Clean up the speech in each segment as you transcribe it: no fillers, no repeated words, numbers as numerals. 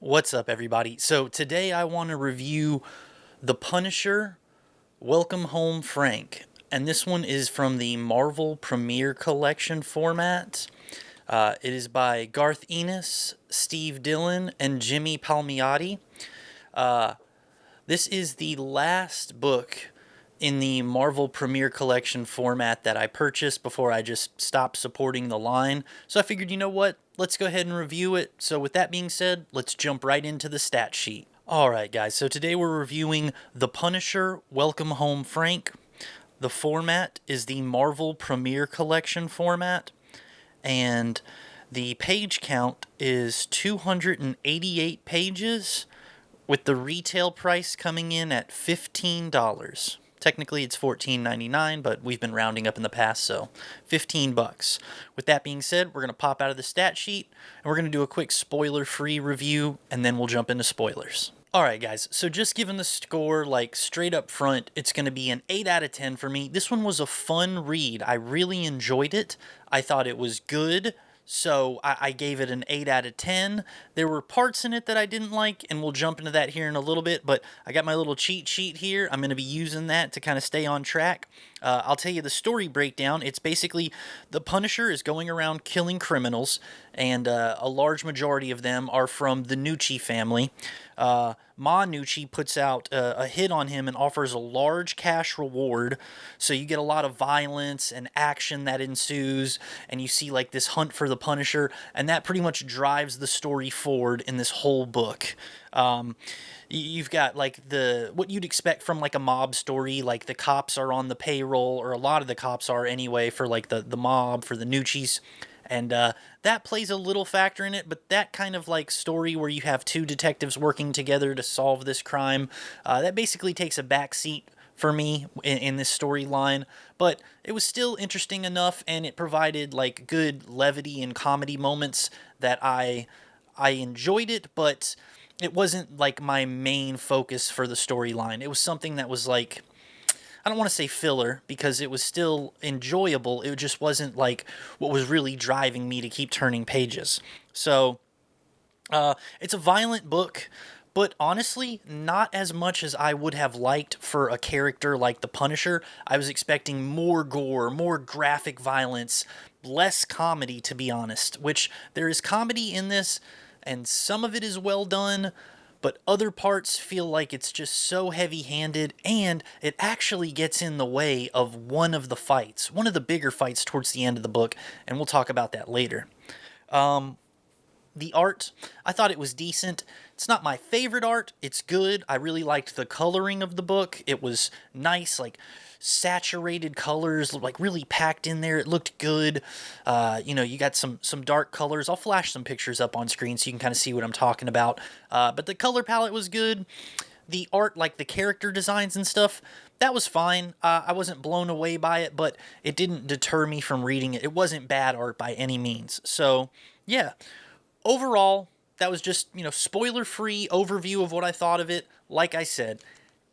What's up, everybody? So today I want to review The Punisher, Welcome Home Frank. And this one is from the Marvel Premiere Collection format. It is by Garth Ennis, Steve Dillon, and Jimmy Palmiotti. This is the last book in the Marvel Premiere Collection format that I purchased before I just stopped supporting the line. So I figured, you know what? Let's go ahead and review it. So with that being said, let's jump right into the stat sheet. Alright guys, so today we're reviewing The Punisher, Welcome Home Frank. The format is the Marvel Premiere Collection format, and the page count is 288 pages, with the retail price coming in at $15. Technically it's $14.99, but we've been rounding up in the past, so 15 bucks. With that being said, we're going to pop out of the stat sheet and we're going to do a quick spoiler-free review, and then we'll jump into spoilers. Alright guys, so just giving the score like straight up front, it's going to be an 8 out of 10 for me. This one was a fun read. I really enjoyed it. I thought it was good. So I gave it an 8 out of 10. There were parts in it that I didn't like, and we'll jump into that here in a little bit, but I got my little cheat sheet here. I'm going to be using that to kind of stay on track. I'll tell you the story breakdown. It's basically the Punisher is going around killing criminals, and a large majority of them are from the Nucci family. Ma Nucci puts out a hit on him and offers a large cash reward, so you get a lot of violence and action that ensues, and you see like this hunt for the Punisher, and that pretty much drives the story forward in this whole book. You've got like what you'd expect from like a mob story, like the cops are on the payroll, or a lot of the cops are anyway, for like the mob, for the Nuccis. And that plays a little factor in it, but that kind of like story where you have two detectives working together to solve this crime, that basically takes a backseat for me in this storyline. But it was still interesting enough, and it provided like good levity and comedy moments that I enjoyed it, but it wasn't like my main focus for the storyline. It was something that was like, I don't want to say filler, because it was still enjoyable. It just wasn't like what was really driving me to keep turning pages. So it's a violent book, but honestly, not as much as I would have liked for a character like the Punisher. I was expecting more gore, more graphic violence, less comedy, to be honest, which there is comedy in this, and some of it is well done, but other parts feel like it's just so heavy-handed, and it actually gets in the way of one of the fights, one of the bigger fights towards the end of the book, and we'll talk about that later. The art, I thought it was decent. It's not my favorite art. It's good. I really liked the coloring of the book. It was nice, like saturated colors, like really packed in there. It looked good. You got some dark colors. I'll flash some pictures up on screen so you can kind of see what I'm talking about. But the color palette was good. The art, like the character designs and stuff, that was fine. I wasn't blown away by it, but it didn't deter me from reading it. It wasn't bad art by any means. So, yeah. Overall, that was just, spoiler-free overview of what I thought of it. Like I said,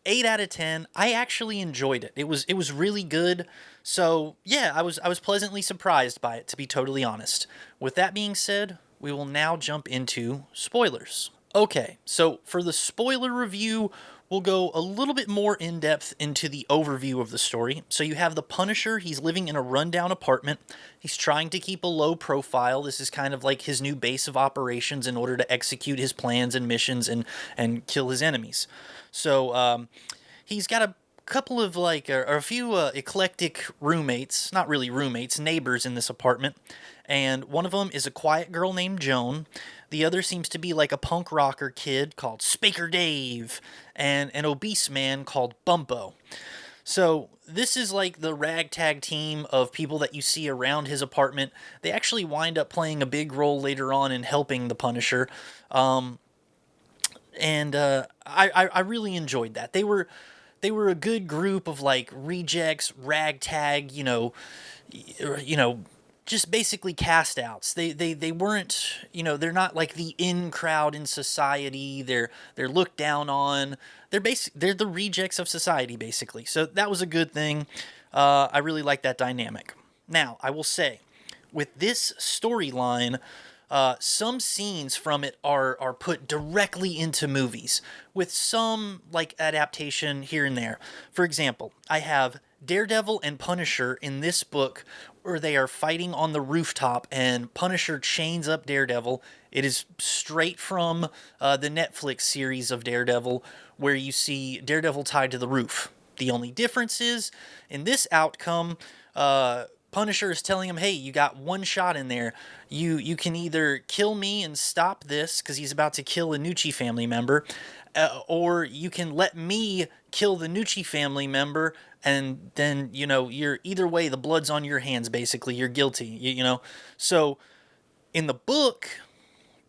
8 out of 10. I actually enjoyed it. It was really good. So, yeah, I was pleasantly surprised by it, to be totally honest. With that being said, we will now jump into spoilers. Okay, so for the spoiler review, we'll go a little bit more in depth into the overview of the story. So you have the Punisher. He's living in a rundown apartment. He's trying to keep a low profile. This is kind of like his new base of operations in order to execute his plans and missions and kill his enemies. So he's got a couple of like, or a few eclectic roommates, not really roommates, neighbors in this apartment. And one of them is a quiet girl named Joan. The other seems to be like a punk rocker kid called Spaker Dave, and an obese man called Bumpo. So this is like the ragtag team of people that you see around his apartment. They actually wind up playing a big role later on in helping the Punisher. I really enjoyed that. They were a good group of like rejects, ragtag, just basically cast outs. They weren't, they're not like the in crowd in society. They're looked down on. They're the rejects of society basically. So that was a good thing. I really like that dynamic. Now, I will say, with this storyline, some scenes from it are put directly into movies with some like adaptation here and there. For example, I have Daredevil and Punisher in this book where they are fighting on the rooftop and Punisher chains up Daredevil. It is straight from the Netflix series of Daredevil where you see Daredevil tied to the roof. The only difference is in this outcome, Punisher is telling him, "Hey, you got one shot in there. You can either kill me and stop this because he's about to kill a Nucci family member, or you can let me kill the Nucci family member, and then you're either way. The blood's on your hands. Basically, you're guilty. So in the book,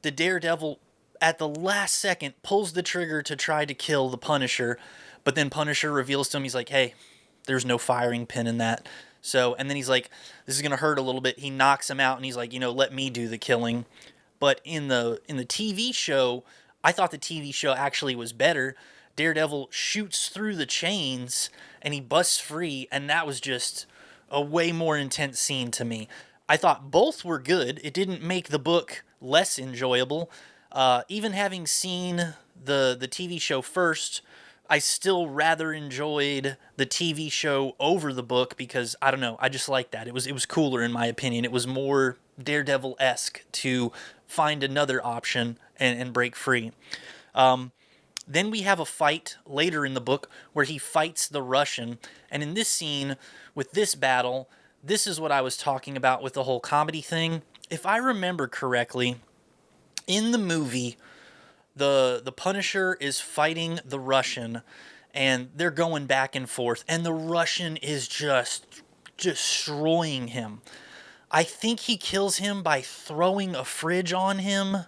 the Daredevil at the last second pulls the trigger to try to kill the Punisher, but then Punisher reveals to him, he's like, "Hey, there's no firing pin in that." So, and then he's like, "This is gonna hurt a little bit." He knocks him out, and he's like, "Let me do the killing." But in the TV show, I thought the TV show actually was better. Daredevil shoots through the chains, and he busts free, and that was just a way more intense scene to me. I thought both were good. It didn't make the book less enjoyable. Even having seen the TV show first, I still rather enjoyed the TV show over the book because I don't know, I just like that. It was cooler in my opinion. It was more Daredevil-esque to find another option and break free. Then we have a fight later in the book where he fights the Russian, and in this scene with this battle, this is what I was talking about with the whole comedy thing. If I remember correctly, in the movie, the Punisher is fighting the Russian, and they're going back and forth, and the Russian is just destroying him. I think he kills him by throwing a fridge on him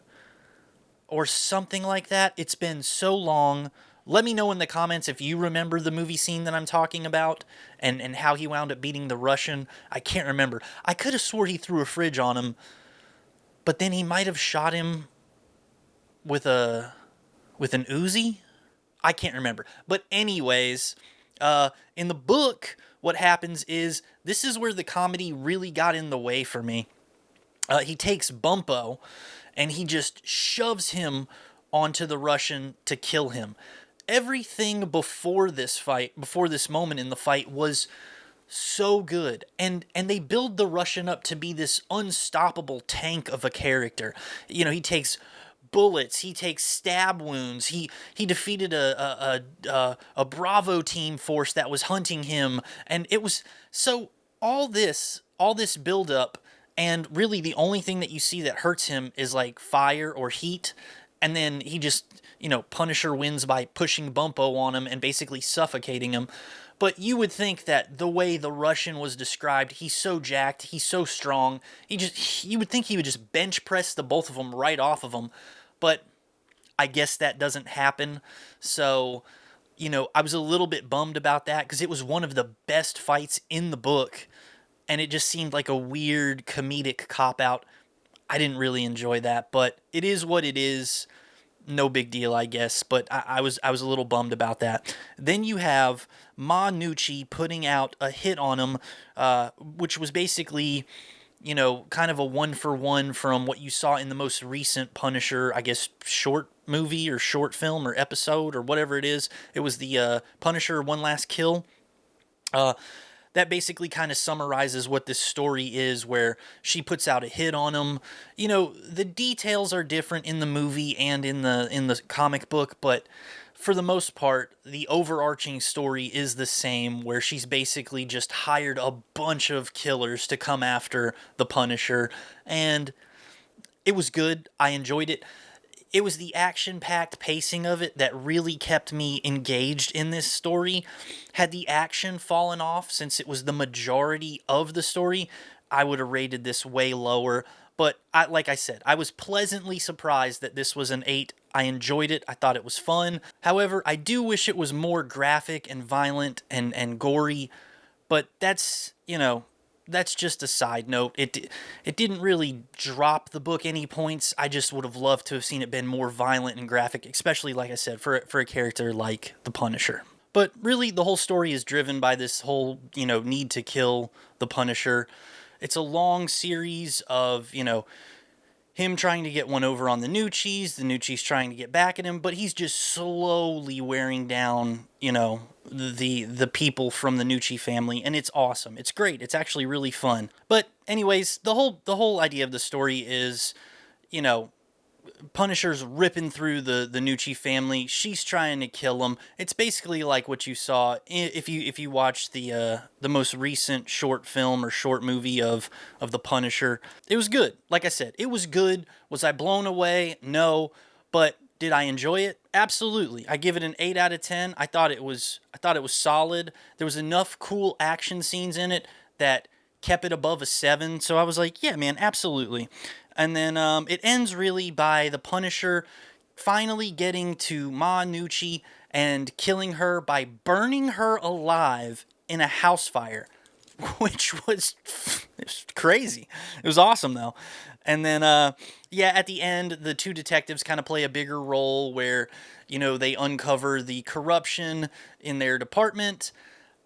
or something like that. It's been so long. Let me know in the comments if you remember the movie scene that I'm talking about and how he wound up beating the Russian. I can't remember. I could have swore he threw a fridge on him, but then he might have shot him with an Uzi. I can't remember. But anyways, in the book, what happens is this is where the comedy really got in the way for me. He takes Bumpo and he just shoves him onto the Russian to kill him. Everything before this fight, before this moment in the fight, was so good, and they build the Russian up to be this unstoppable tank of a character. He takes bullets, he takes stab wounds, he defeated a Bravo team force that was hunting him, and it was so all this build up, and really the only thing that you see that hurts him is like fire or heat, and then he just Punisher wins by pushing Bumpo on him and basically suffocating him. But you would think that the way the Russian was described, he's so jacked, he's so strong, you would think he would just bench press the both of them right off of him. But I guess that doesn't happen. So, I was a little bit bummed about that because it was one of the best fights in the book, and it just seemed like a weird comedic cop-out. I didn't really enjoy that, but it is what it is. No big deal, I guess, but I was a little bummed about that. Then you have Ma Nucci putting out a hit on him, which was basically, kind of a one-for-one from what you saw in the most recent Punisher, I guess, short movie or short film or episode or whatever it is. It was the Punisher One Last Kill. That basically kind of summarizes what this story is, where she puts out a hit on him. The details are different in the movie and in the comic book, but for the most part, the overarching story is the same, where she's basically just hired a bunch of killers to come after the Punisher, and it was good. I enjoyed it. It was the action-packed pacing of it that really kept me engaged in this story. Had the action fallen off, since it was the majority of the story, I would have rated this way lower. But like I said, I was pleasantly surprised that this was an 8. I enjoyed it. I thought it was fun. However, I do wish it was more graphic and violent and gory. But that's just a side note. It didn't really drop the book any points. I just would have loved to have seen it been more violent and graphic, especially, like I said, for a character like the Punisher. But really, the whole story is driven by this whole, need to kill the Punisher. It's a long series of, him trying to get one over on the Nucci's trying to get back at him, but he's just slowly wearing down, you know, the people from the Nucci family, and it's awesome. It's great. It's actually really fun. But anyways, the whole idea of the story is, you know, Punisher's ripping through the Nucci family. She's trying to kill him. It's basically like what you saw if you watch the most recent short film or short movie of the Punisher. It was good. Like I said, it was good. Was I blown away? No, but did I enjoy it? Absolutely. I give it an 8 out of 10. I thought it was solid. There was enough cool action scenes in it that kept it above a 7. So I was like, yeah, man, absolutely. And then it ends really by the Punisher finally getting to Ma Nucci and killing her by burning her alive in a house fire, which was, it was crazy. It was awesome though. And then yeah, at the end, the two detectives kind of play a bigger role where, you know, they uncover the corruption in their department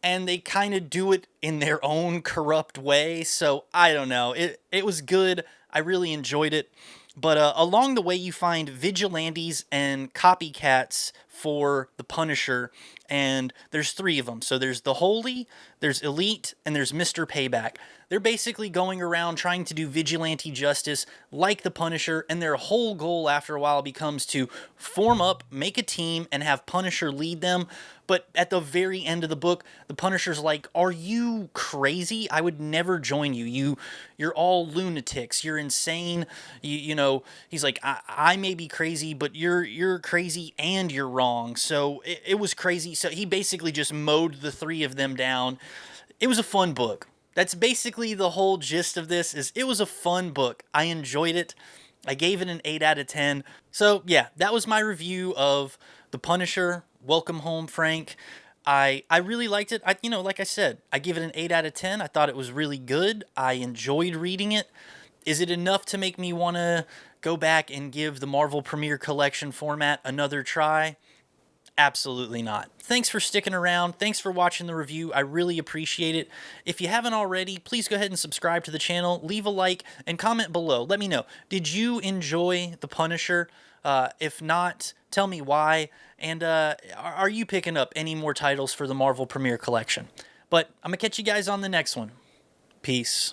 and they kind of do it in their own corrupt way. So I don't know. It was good. I really enjoyed it. But along the way, you find vigilantes and copycats for the Punisher, and there's 3 of them. So there's the Holy, there's Elite, and there's Mr. Payback. They're basically going around trying to do vigilante justice like the Punisher, and their whole goal after a while becomes to form up, make a team, and have Punisher lead them. But at the very end of the book, the Punisher's like, "Are you crazy? I would never join you. You're all lunatics. You're insane. You know." He's like, "I may be crazy, but you're crazy and you're wrong." So it was crazy. So he basically just mowed the 3 of them down. It was a fun book. That's basically the whole gist of this. Is it was a fun book. I enjoyed it. I gave it an 8 out of 10. So yeah, that was my review of The Punisher. Welcome Home, Frank. I really liked it. You know, like I said, I give it an 8 out of 10. I thought it was really good. I enjoyed reading it. Is it enough to make me want to go back and give the Marvel Premiere Collection format another try? Absolutely not. Thanks for sticking around. Thanks for watching the review. I really appreciate it. If you haven't already, please go ahead and subscribe to the channel, leave a like, and comment below. Let me know. Did you enjoy The Punisher? If not, tell me why. And are you picking up any more titles for the Marvel Premiere Collection? But I'm going to catch you guys on the next one. Peace.